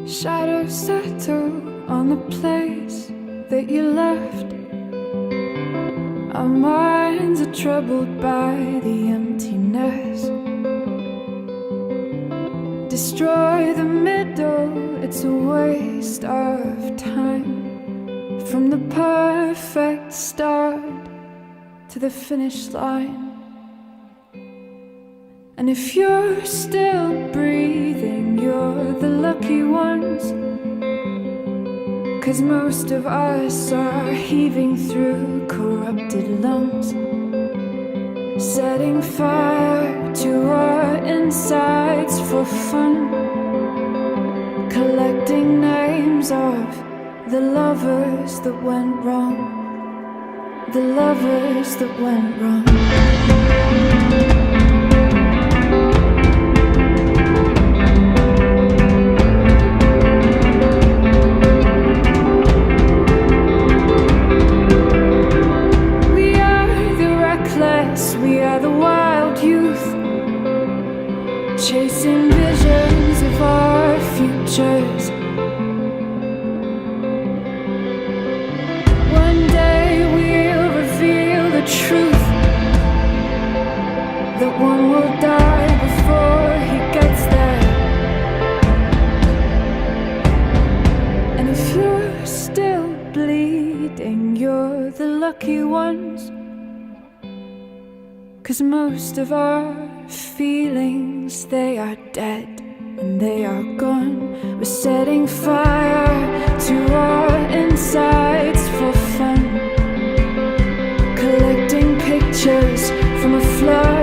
Shadows settle on the place that you left. Our minds are troubled by the emptiness. Destroy the middle, it's a waste of time. From the perfect start to the finish line. And if you're still breathing, you're the lucky ones. 'Cause most of us are heaving through corrupted lungs, setting fire to our insides for fun, collecting names of the lovers that went wrong, the lovers that went wrong. We are the wild youth, chasing visions of our futures. One day we'll reveal the truth, that one will die before he gets there. And if you're still bleeding, you're the lucky ones. 'Cause most of our feelings, they are dead and they are gone. We're setting fire to our insides for fun, collecting pictures from a flood